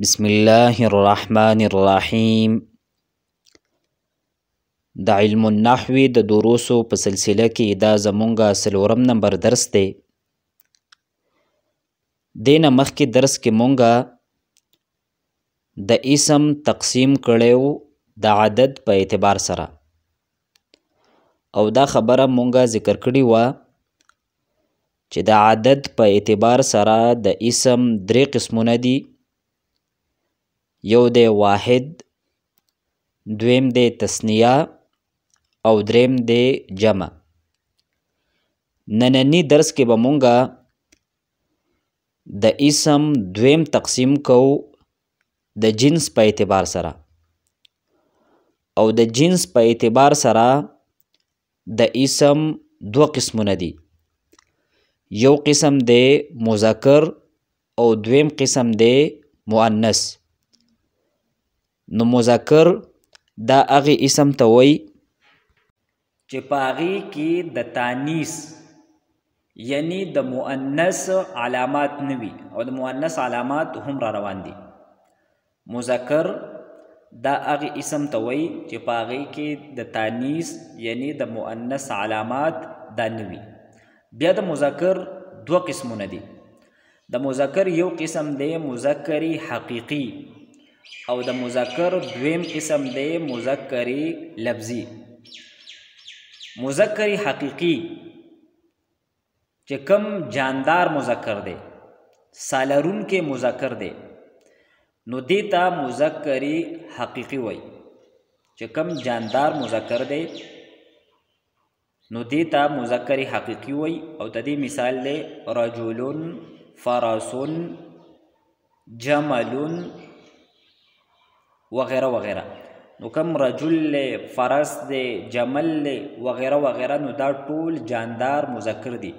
بسم الله الرحمن الرحیم. د علم النحو د دروسو په سلسله کې دا زمونږه څلورم نمبر درس دی. دینه مخکې درس کې مونږه د اسم تقسیم کړیو د عدد په اعتبار سره، او دا خبره مونږه ذکر کړې وه چې د عدد په اعتبار سره د اسم درې قسمونه دي. یو دی واحد، دویم دی تثنیه، او دریم دی جمع. نننی درس کې به مونږه د اسم دویم تقسیم کوو د جنس په اعتبار سره، او د جنس په اعتبار سره د اسم دو قسمونه دي. یو قسم دی مذکر او دویم قسم دی مؤنث. نو مذکر دا هغه اسم ته وایي چې په هغې کې د تانیث یعنی د مؤنث علامات نه وي، او د مؤنث علامات هم را روان دي. مذکر دا هغه اسم ته وایي چې په هغې کې د تانیث یعنی د مؤنث علامات دا نه وي. بیا د مذکر دو قسمونه دي. د مذکر یو قسم دی مذکری حقیقی، او د مذکر دویم قسم دی مذکری لفظی. مذکری حقیقی چې کم جاندار مذکر دی، سالرون کې مذکر دی، نو دیتا مذکری حقیقی وای. چې کم جاندار مذکر دی نو دیتا مذکری حقیقی وای. او تدی مثال دی رجلون، فرسون، جملون وغیرہ وغیرہ. نو کم رجل لے، فرس دے، جمل لے وغیرہ وغیرہ، نو دا ټول جاندار مذکر دی.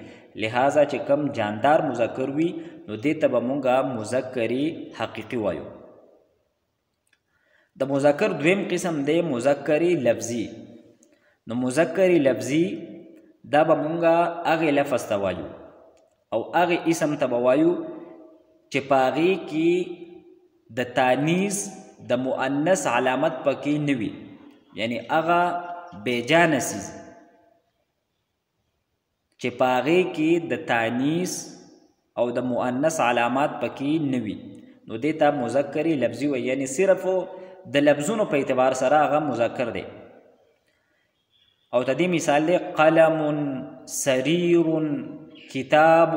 لہذا چې کم جاندار مذکر وی نو دیتا به مونږه مذکری حقیقی وایو. د مذکر دویم قسم دی مذکری لفظی. نو مذکری لفظی دا به مونږه هغې لفظ ته وایو او هغې اسم ته به وایو چې په هغې کې د تانیث د مؤنث علامت پکې نه وي، یعنی هغه بیجانه څیز چې په هغې کې د تانیث او د مؤنث علامات پکې نه وي، نو دې ته مذکری لفظي وایي. یعنی صرف د لفظونو په اعتبار سره هغه مذکر دی. او ته دې مثال دی قلم، سریر، کتاب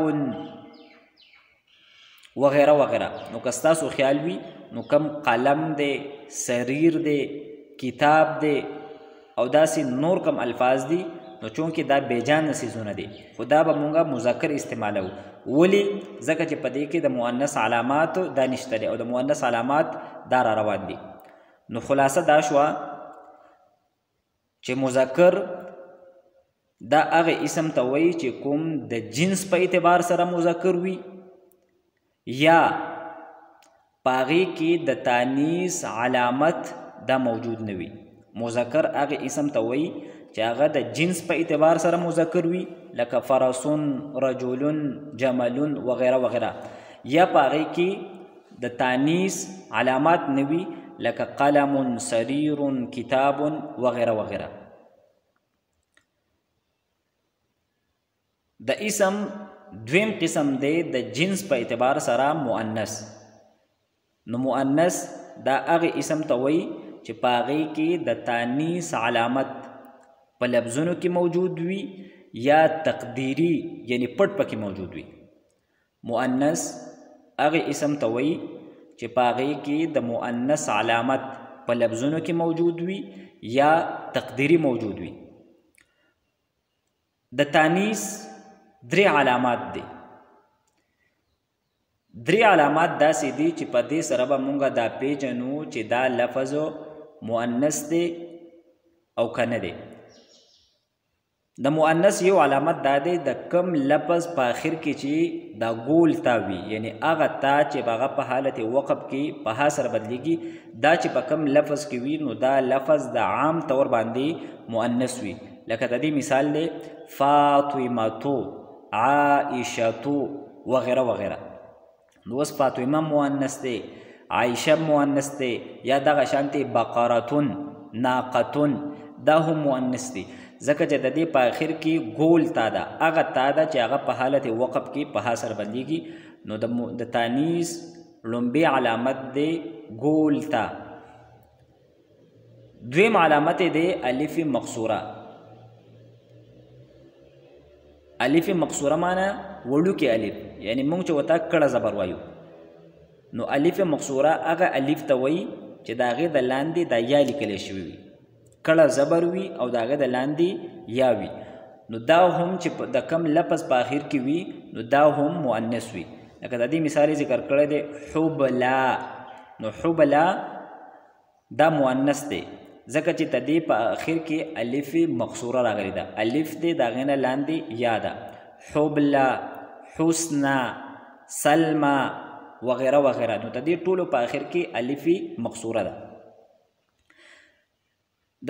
وغیرہ وغیرہ. نو که ستاسو خیال وي نو کم قلم دی، سریر دی، کتاب دی او داسې نور کم الفاظ دي، نو چونکې دا بیجانه څیزونه دي، خو دا به مونږه مذکر استعمالو. ولې؟ ځکه چې په دې کې د مؤنث علامات دا نشته دی، او د مؤنث علامات دا را روان دي. نو خلاصه دا شوه چې مذکر دا هغه اسم ته وایي چې کوم د جنس په اعتبار سره مذکر وي، یا پاغی کې د تانیث علامت دا موجود نه وي. مذکر هغه اسم ته وایي چې هغه د جنس په اعتبار سره مذکر وي، لکه فرسون، رجلون، جملون وغیرہ وغیرہ. یا پاغی کې د تانیث علامات نه وي، لکه قلم، سریر، کتاب وغیرہ وغیرہ. د اسم دویم قسم دی د جنس په اعتبار سره مؤنث. نو مؤنث دا هغه اسم ته وایي چې په هغې کې د تانیث علامت په لفظونو کې موجود وي، یا تقدیری یعنی پټ پکې موجود وي. مؤنث هغه اسم ته وایي چې په هغې کې د مؤنث علامت په لفظونو کې موجود وي، یا تقدیری موجود وي. د تانیث درې علامات دي. درې علامات داسې دي چې په دې سره به مونږه دا پیژنو چې دا لفظ مؤنث دی او که نه دی. د مؤنث یو علامت دا دی د کم لفظ په آخر کې چې دا ګول تا وي، یعنی هغه تا چې هغه په حالت وقف کې په ها سره بدلیږي، دا چې په کم لفظ کې وي نو دا لفظ د عام طور باندې مؤنث وي. لکه د دې مثال دی فاطمتو، عائشتو وغیرہ وغیرہ. نو اوس فاطمه مؤنث دی، عائشه مؤنث دی یا دغه شانتي بقرتون ناقتون دا هم مؤنث دی ځکه چې د دې په آخر کې ګول تا ده هغه تا ده چې هغه په حالت وقف کې په ها سره بدلیږي نو د تانیث لومبی علامت دی ګول تا دویم علامت دی الف مقصوره الف مقصوره معنی وړوکی الف یعنی موږ چې وتا کړه زبر وایو نو الف مقصوره هغه الف ته وایي چې د هغې د لاندې د یا لیکلی شوي وي کړه زبر وي او د هغې د لاندې یا وي نو دا هم چې د کم لفظ په آخر کې وي نو دا هم مؤنث وي لکه د دې مثال ذکر کړی دی حبلا نو حبلا دا مؤنث دی ځکه چې د دې په آخر کې الف مقصوره راغلی ده الف دی د هغې نه لاندې یا ده حبلا حسنا سلما وغیره وغیره نو د دې ټولو په آخر کې الف مقصوره ده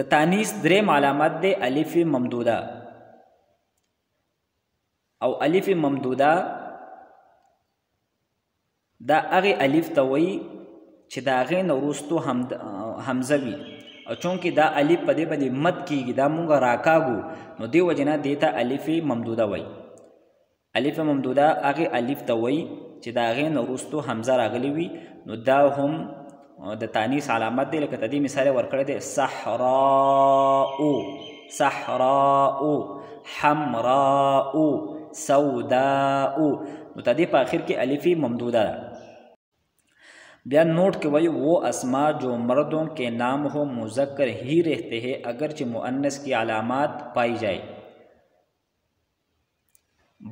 د تانیث دریم علامت دی الف ممدوده او الف ممدوده دا هغې الف ته وایي چې د هغې نه وروستو حمزه وي او چونکې دا الف په دې باندې مد کېږي دا مونږ راکاږو نو دې وجې نه دې ته الف ممدوده وایي الف ممدوده هغې الف ته وایي چې د هغې نه وروستو حمزه راغلی وي نو دا هم د تانیث علامت دی لکه د دې مثال یې ورکړی دی صحراء صحراء حمراء سوداء نو د دې په آخر کې الف ممدوده ده بیا نوٹ کے وہی وہ اسما جو مردوں کے نام ہو مذکر ہی رہتے ہیں اگرچہ مؤنث کی علامات پائی جائے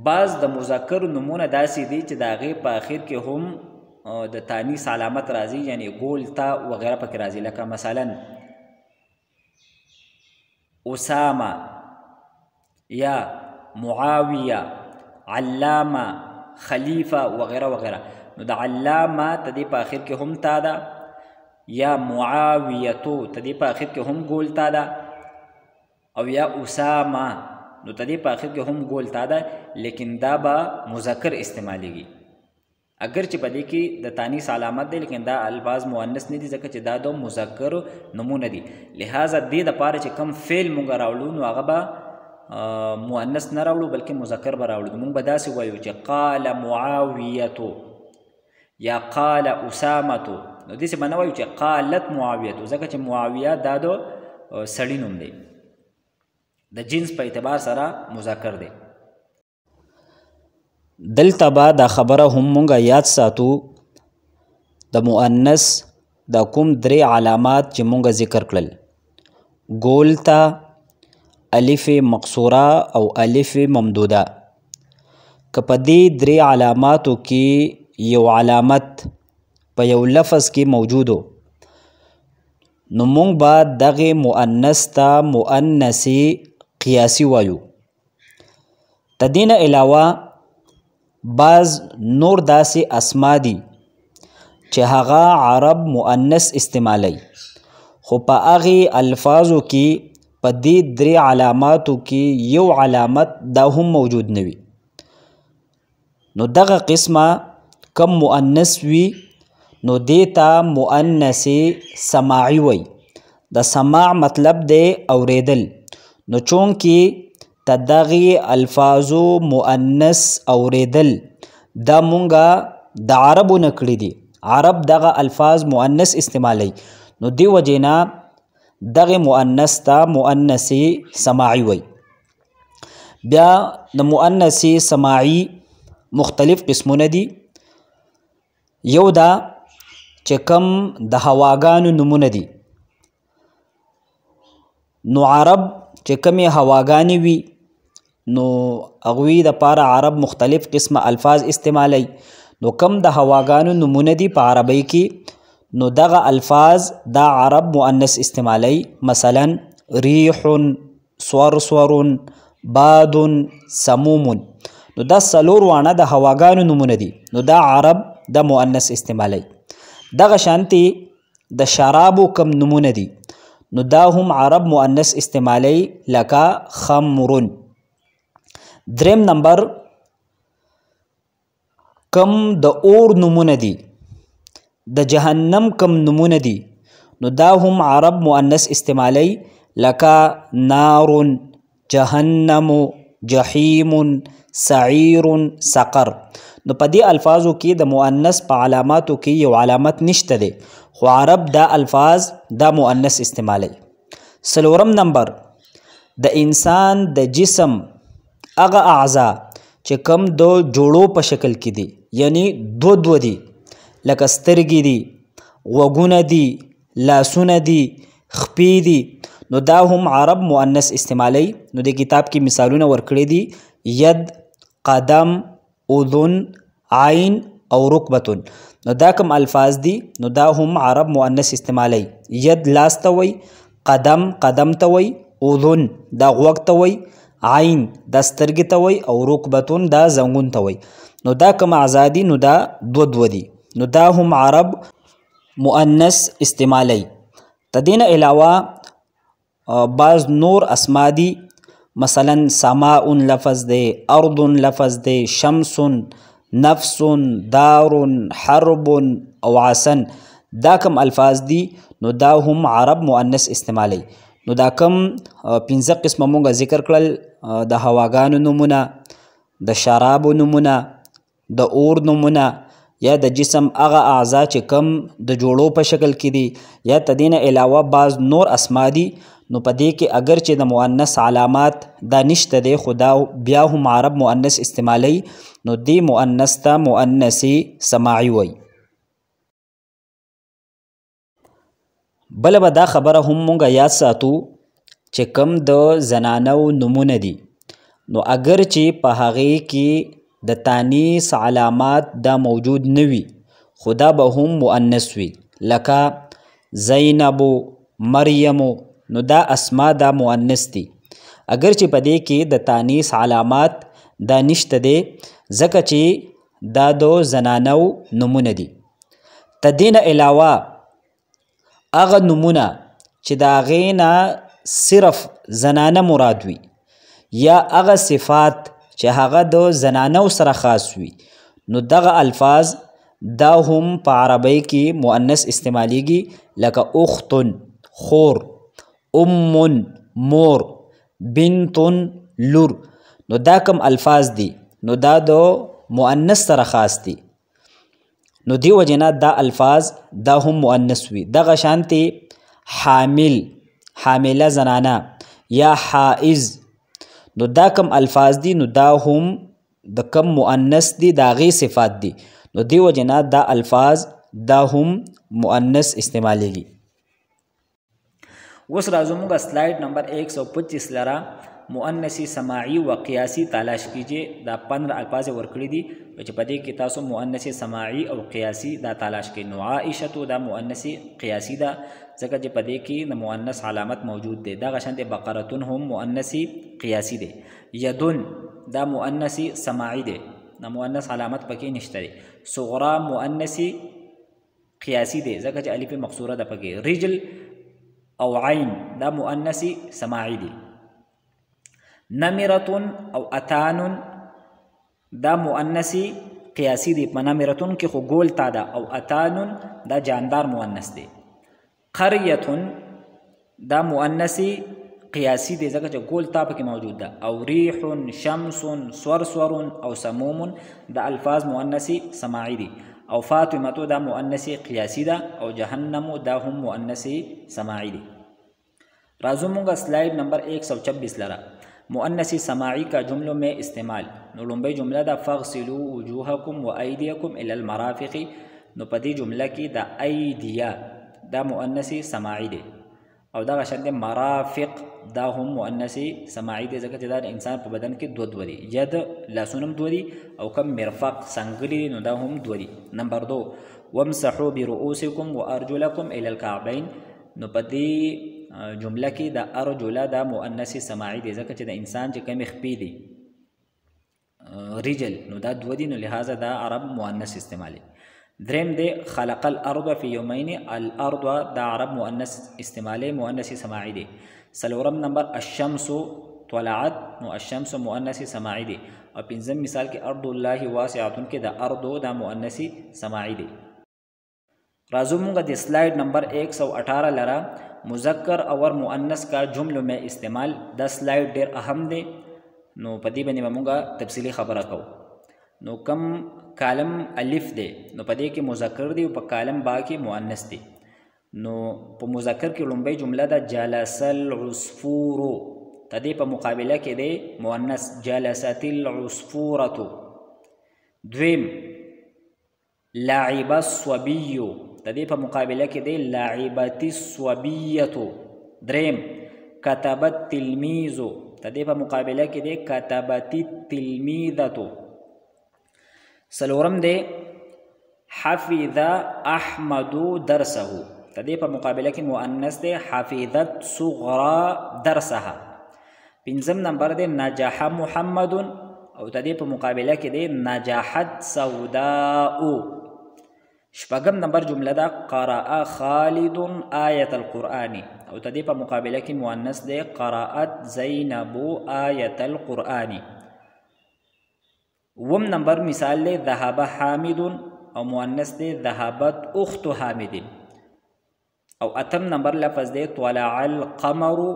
بعض د مذکر نمونه داسې دي چې د هغې په آخر کې هم د تانیث علامت راځي یعنی ګول تا وغیره پکې راځي لکه مثلا اسامه یا معاویه علامه خلیفه وغیره وغیره نو د علامه ته دې په آخر کې هم تا ده یا معاویتو ته دې په آخر کې هم ګول تا ده او یا اسامه نو ته دې په آخر کې هم ګول تا ده لیکن دا به مذکر استعمالیږي اگر چې په دې کې د تانیث علامت دی لیکن دا الفاظ مؤنث نه دي ځکه چې دا د مذکر نمونه دي لہذا دې دپاره چې کم فعل مونږ راوړو نو هغه به مؤنث نه راوړو بلکې مذکر به راوړو مونږ به داسې وایو چې قال معاویتو یا قال اسامتو نو داسې به نه وایو چې قالت معاویتو ځکه چې معاویه دا د سړي نوم دی د جنس په اعتبار سره مذکر دی دلته به دا خبره هم مونږه یاد ساتو د مؤنث دا کوم درې علامات چې مونږه ذکر کړل ګول ته الف مقصوره او الف ممدوده که په دې درې علاماتو کې یو علامت په یو لفظ کې موجودو نو مونږ به دغې مؤنث ته مؤنث قیاسی وایو د دې نه علاوه بعض نور داسې اسما دي چې هغه عرب مؤنث استعمالی خو په هغې الفاظو کې په دې درې علاماتو کې یو علامت دا هم موجود نه وي نو دغه قسمه کم مؤنث وي نو دې ته مؤنث سماعي وایي د سماع مطلب دی اوریدل نو چونکې د دغې الفاظو مؤنث اوریدل دا مونږه د عربو نه کړي دي عرب دغه الفاظ مؤنث استعمالی نو دې وجې نه دغې مؤنث ته مؤنث سماعي وایي بیا د مؤنث سماعي مختلف قسمونه دي یو دا چې کم د هواګانو نمونه دي نو عرب چې کمې هواګانې وي نو هغوی دپاره عرب مختلف قسمه الفاظ استعمالی نو کم د هواګانو نمونه دي په عربی کې نو دغه الفاظ دا عرب مؤنث استعمالی مثلا ریح صرصر باد سموم نو دا څلور وانه د هواګانو نمونه دي نو دا عرب د مؤنث استعمالی دغه شانتي د شرابو کم نمونه دي نو دا هم عرب مؤنث استعمالی لکه خمر دریم نمبر کم د اور نمونه دي د جهنم کم نمونه دي نو دا هم عرب مؤنث استعمالی لکه نار، جهنم، جحیم، سعیر، سقر. نو په دې الفاظو کې د مؤنث په علاماتو کې یو علامت نشته دی، خو عرب دا الفاظ دا مؤنث استعمالی. څلورم نمبر د انسان د جسم هغه اعضا چې کم د جوړو په شکل کې دي، یعنی دو دي، لکه سترګې دي، غوږونه دي، لاسونه دي، خپې دي، نو دا هم عرب مؤنث استعمالی. نو د کتاب کې مثالونه ورکړي دي، ید، قدم، اذن، عین او رکبتون. نو دا کم الفاظ دي نو دا هم عرب مؤنث استعمالی. ید لاس ته وی، قدم ته وی، اذن دا غوږ ته وی، عین دا سترګې ته وی او رکبتون دا زنګون ته وی. نو دا کم اعضا دي نو دا دو دي، نو دا هم عرب مؤنث استعمالی. تدین علاوه بعض نور اسما دي، مثلا سماء لفظ دے، ارض لفظ دے، شمس، نفس، دار، حرب او عسن. دا کم الفاظ دي نو دا هم عرب مؤنث استعمالی. نو دا کم 15 قسمه مونږه ذکر کړل، د هواګانو نمونه، د شرابو نمونه، د اور نمونه، یا د جسم هغه اعضا چې کم د جوړو په شکل کې دي، یا تدین علاوه بعض نور اسما دي. نو په دې کې اگر چې د مؤنث علامات دا نشته دی، خو دا بیا هم عرب مؤنث استعمالی، نو دی مؤنث ته مؤنث سماعي وای. بله به دا خبره هم مونږه یاد ساتو چې کم د زنانو نمونه دي، نو اگر چې په هغې کې د تانیث علامات دا موجود نوي، خو دا به هم مؤنث وي، لکه زینب، مریم، نو دا اسما دا مؤنث دي. اگر چې په دې کې د تانیث علامات دا نشته دی، ځکه چې دا د زنانو نمونه دي. تدین علاوه هغه نمونه چې د هغې نه صرف زنانه مراد وي، یا هغه صفات چې هغه د زنانو سره خاص وي، نو دغه الفاظ دا هم په عربی کې مؤنث استعمالیږي، لکه اختن خور، ام مور، بنتن لور. نو دا کم الفاظ دي نو دا د مؤنث سره خاص دي، نو دی وجنا دا الفاظ دا هم مؤنث وي. دغه شانتي حامل، حامله زنانه، یا حائز، نو دا کم الفاظ دي نو دا هم د کم مؤنث دي، دا غي صفات دي، نو دی وجنا دا الفاظ دا هم مؤنث استعمالیږي. اوس راځو موږ سلایډ نمبر 125 لرا مؤنث سماعی و قیاسی تلاش کیجئے. دا 15 الفاظ ورکړي دي چې په دې کې تاسو مؤنث سماعی او قیاسی دا تلاش کړئ. نو عائشه دا مؤنث قیاسی دا ځکه چې په دې کې د مؤنث علامت موجود دی. دا غشنت بقره هم مؤنث قیاسی دی. یدن دا مؤنث سماعی دی، دا مؤنث علامت پکې نشته دی. صغرا مؤنث قیاسی دی ځکه چې الف مقصوره ده پکې. رجل او عین دا مؤنث سماعی دی. نمرتن او اتانن دا مؤنث قیاسی دی. په نمرتن کې خو ګول تا ده، او اتانن دا جاندار مؤنث دی. قریتن دا مؤنث قیاسی دی ځکه چې ګول تا پکې موجود ده. او ریح، شمس، صرصر او سموم دا الفاظ مؤنث سماعی دی. او فاطمه دا مؤنث قیاسی ده، او جهنم دا هم مؤنث سماعی دی. راځو موږ سلائیڈ نمبر 126 لرا مؤنث سماعی کا جملوں میں استعمال. نو لومبئی جمله دا فغسلوا وجوهکم و ایدیکم الی المرافق. نو په دې جمله کې دا ایدیا دا مؤنث سماعی دی، او دا غشند مرافق دا هم مؤنث سماعی دی ځکه چې دا انسان په بدن کې دو دي. ید لاسونم دو دي، او کم مرفق سنگلی نو دا هم دو دي. نمبر 2 وامسحوا برؤوسکم وارجلکم الی الکعبین. نو په دې جمله کې دا ارجل دا مؤنث سماعی دی ځکه چې د انسان چې کم خپې دي رجل نو دا دو دي، نو لہذا دا عرب مؤنث استعمالی. درم دی خلق الارض فی یومین. الارض دا عرب مؤنث استعمالی، مؤنث سماعی دی. سلورم نمبر الشمس طلعت. نو الشمس مؤنث سماعی دی. او پنځم مثال کې ارض الله واسعه کې دا ارض دا مؤنث سماعی دی. राजू मूंगा दी slide number 118 लरा मुजक्कर और मुअन्नस का जुमलों में इस्तेमाल। 10 स्लाइड ढेर अहम दे नो पदी बनी मूंगा तफसीली खबर को। नो कम कालम अलिफ दे नो पदी की मुजक्कर दी व कालम बा की मुअन्नस दी। नो प मुजक्कर की लुम्बई जुमला दा जलसल उस्फूरु तदी प मुकाबला के दे मुअन्नस जलसतिल उस्फूरतु। द्विम लाइब स्वबियु तदी प मुकाबला के दे लाइबति स्वबियतु। द्रेम कतबत तिलमीजु तदी प मुकाबला के दे कतबति तिलमीदतु। सलोरम दे हफिज़ अहमदु दरसहु तदी प मुकाबला की मुअन्नस दे हफिज़त सुगरा दरसहा। पिंजम नंबर दे नजह मुहम्मदुन और तदी प मुकाबला के दे नजहत सौदाउ। शपगम नंबर जुमला दा क़राअ खालिदुन आयत अलकुरआनी और तदी प मुकाबला की मुअन्नस दे क़राअत ज़ैनबु आयत अलकुरआनी। वम नंबर मिसाल दे ज़हब हामिदुन और मुअन्नस दे ज़हबत उख्तु हामिदिन। और अतम नंबर लफ्ज़ दे त्वलअल क़मरु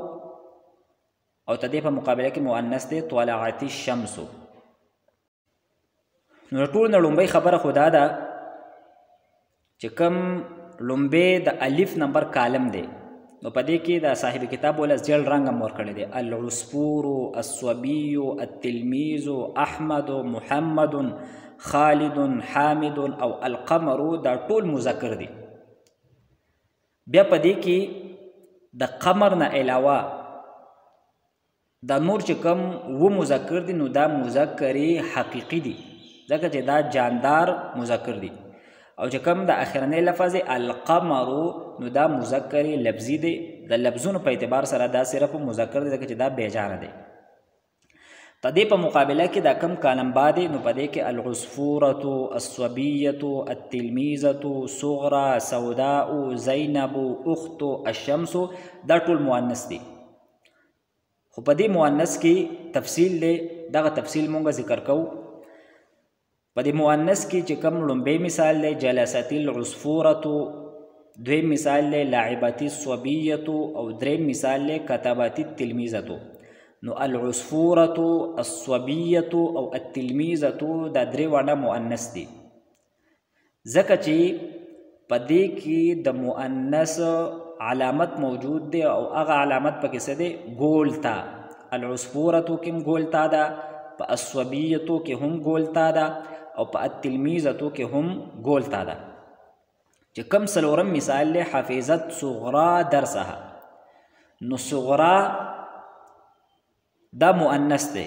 और तदी प मुकाबला की मुअन्नस दे त्वलअति शम्सु। टूल न लुम्बई खबर खुदा दा कि कम लुम्बे द अलिफ नंबर कालम दे नो पदे की द साहिब किताब बोला जल रंग मोर करे दे अल उस्फूरु अस्वबियु अतिलमीजु अहमदु मुहम्मदुन खालिदुन हामिदुन और अल क़मरु द टूल मुजक्कर दी। बिया पदे की द क़मर न अलावा द नूर चिकम वो मुजक्कर दी नु दा मुजक्करी हकीकी दी जगह जे दा जानदार मुजक्कर दी। और चिकम द आखिरने लफ्ज़ अलक़मरु नु दा मुजक्करी लफ्ज़ी दे द लफ्ज़ुन पे एतबार सरा दा सिर्फ मुजक्कर दे जगह जे दा बेजान दे। तदे प मुकाबला की दा कम कालम बादे नु पदे के अल उस्फूरतु अस्वबियतु अतिलमीज़तु सुगरा सौदाउ ज़ैनबु उख्तु अशम्सु दा टूल मुअन्नस दी। खु पदी मुअन्नस की तफसील ले दा तफसील मूंगा जिक्र कऊ। पदी मुअन्नस की चिकम लुम्बे मिसाल ले जलसतिल उस्फूरतु, द्वेम मिसाल ले लाइबति स्वबियतु और द्रेम मिसाल ले कतबति तिलमीज़तु। नो अल उस्फूरतु अस्वबियतु और अतिलमीज़तु दा द्रे वाना मुअन्नस दी ज़का ची पदी की द मुअन्नस अलामत मौजूद दे और अगा अलामत पके से दे गोलता। अल उस्फूरतु किम गोलता दा प अस्वबियतु के हम गोलता दा और प अतिलमीज़तु के हम गोलता दा। जो कम सलोरम मिसाल ले हफिज़त सुगरा दरसहा नु सुगरा दा मुअन्नस दे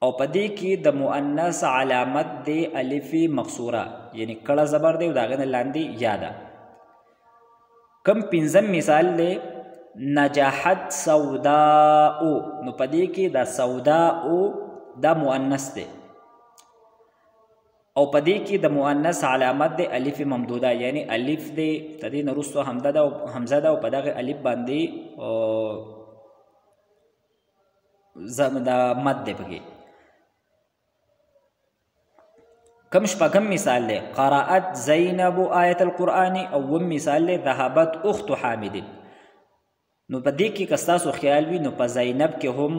और पदी की द मुअन्नस अलामत दे अलिफी मकसूरा यानी कड़ा ज़बर दे उदागन लांदी यादा। कम पिंजम मिसाल ले नजहत सौदाउ नु पदी की द सौदाउ दा मुअन्नस दे और पदी की द मुअन्नस अलामत दे अलिफ ममदूदा यानी अलिफ दे तदी नरुस्तो हमजा दा पदा के अलिफ बांदी ज़मदा मद दे पगे। कम शपगम मिसाल ले क़राअत ज़ैनबु आयत अलकुरआनी और वम मिसाल ले ज़हबत उख्तु हामिदिन नु पदी की कस्तासु ख्याल भी नु प ज़ैनब के हम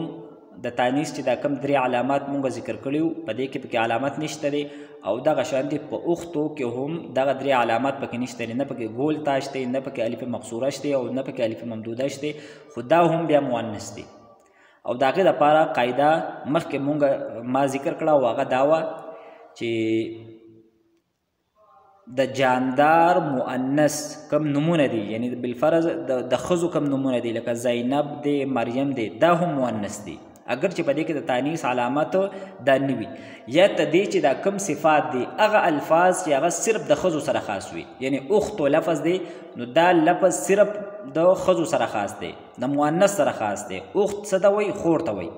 द तानीस ची दा कम द्रे अलामत मूंगा जिक्र करियो पदे के पके अलामत निश्ते दे और दा शांति प उख्तु के हम दा द्रे अलामत पके निश्ते न पके गोल ताशते न पके अलिफ मकसूरा शते और न पके अलिफ ममदूदा शते खुदा हम बिया मुअन्नस दी। और दागे द पारा कायदा मख के मूंगा मा जिक्र कड़ा वागा दावा ची द जानदार मुअन्नस कम नमूने दी यानी बिलफरज द खज़ु कम नमूने दी लका ज़ैनब दे मरियम दे दा हम मुअन्नस दी अगर ची पदे के द तानीस अलामत दा निवी या तदी ची दा कम सिफात दी अगा अल्फाज ची अगा सिर्फ द खज़ु सरा खास हुई यानी उख्तो लफ्ज़ दे नु दा लफ्ज़ सिर्फ द खज़ु सरा खास दे द मुअन्नस सरा खास दे उख्त सदा वही खोर तवई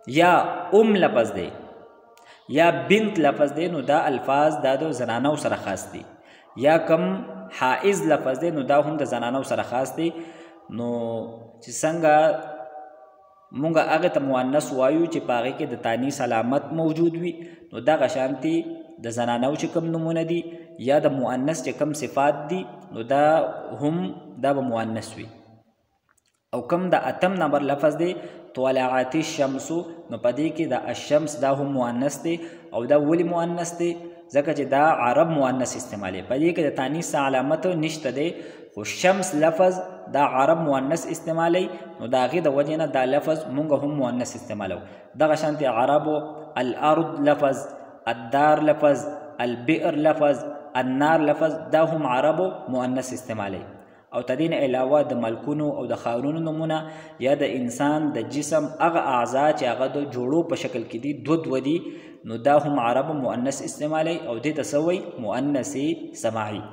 या लफ्ज़ दे या बिंत लफ्ज़ दे नु दा अल्फाज दा दो जनाना सरा खास दी या कम हाइज लफ्ज़ दे नु दा हम द जनाना सरा खास दी नो ची संगा मूंगा आगे त मुअन्नस वायु ची पागे के द तानीस अलामत मौजूद हुई नो दा शांति द जनाना ची कम नमूने दी یا د مؤنث چې کم صفات دي نو دا به مؤنث وي. او کم د اتم نمبر لفظ دی طلعت الشمس نو په دې کې د الشمس دا هم مؤنث دی. او دا ولی مؤنث دی؟ ځکه چې دا عرب مؤنث استعمالي، په دې کې د تانیث علامت نشته دی، خو شمس لفظ دا عرب مؤنث استعمالي نو د هغې د وجې نه دا لفظ مونږ هم مؤنث استعمالو. دغه شانتې عربو الارض لفظ، الدار لفظ، البئر لفظ، النار لفظ دا هم عربو مؤنث استعمالي. او تدین علاوه د ملکونو او د خاورونو نمونه یا د انسان د جسم هغه اعضا چې هغه د جوړو په شکل کې دي دو دي نو دا هم عرب مؤنث استعمالي او دې ته څه وایي؟ مؤنث سماعي.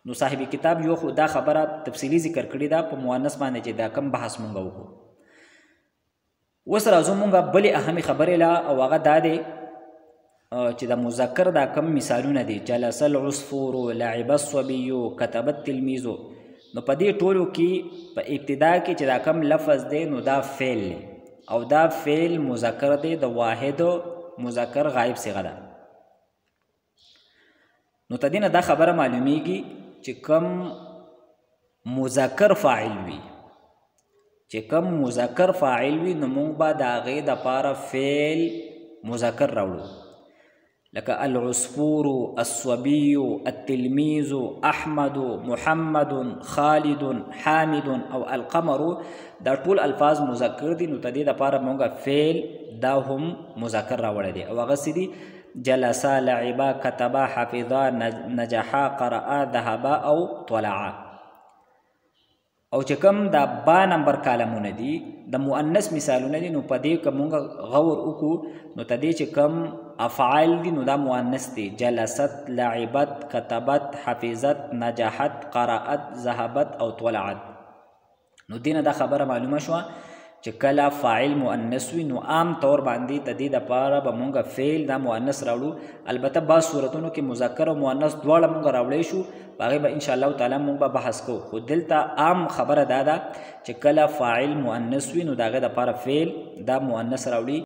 نو صاحب کتاب یو خو دا خبره تفصیلي ذکر کړې ده په مؤنث باندې چې دا کم بحث مونږ وکړو. اوس راځو مونږ بلې اهمې خبرې لا او هغه دا دی چې د مذکر دا کم مثالونه دي، جلس العصفور، لعب الصبي، كتب التلميذ. نو په دې ټولو کې په ابتدا کې چې دا کم لفظ دی نو دا فعل دی او دا فعل مذکر دی د واحد مذکر غایب صیغه ده. نو تدینه دا خبره معلومیږي چې کم مذکر فاعل وي، چې کم مذکر فاعل وي نو موږ به د هغې دپاره فعل مذکر راوړو، لکه العصفور، الصبي، التلميذ، احمد، محمد، خالد، حامد او القمر. دا ټول الفاظ مذکر دي نو تدې دپاره موږ فعل دا هم مذکر راوړی دی او هغه څه دي؟ جلسا، لعبا، كتبا، حفظا، نجحا، قرأا، ذهبا او طلعا. او چې کوم دا با نمبر کالمونه دي د مؤنث مثالونه دي نو په دې که مونږ غور وکړو نو تدې چې کوم افعال دي نو دا مؤنث دي، جلست، لعبت، كتبت، حفظت، نجحت، قرأت، ذهبت او طلعت. نو دینه دا خبره معلومه شوه چې کله فاعل مؤنث وي نو عام طور باندې د دې دپاره به مونږ فعل دا مؤنث راوړو. البته بعض صورتونو کې مذکر او مؤنث دواړه مونږ راوړی شو، په هغې به انشاءالله تعالی مونږ به بحث کوو. خو دلته عام خبره دا ده چې کله فاعل مؤنث وي نو د هغې دپاره فعل دا مؤنث راوړي.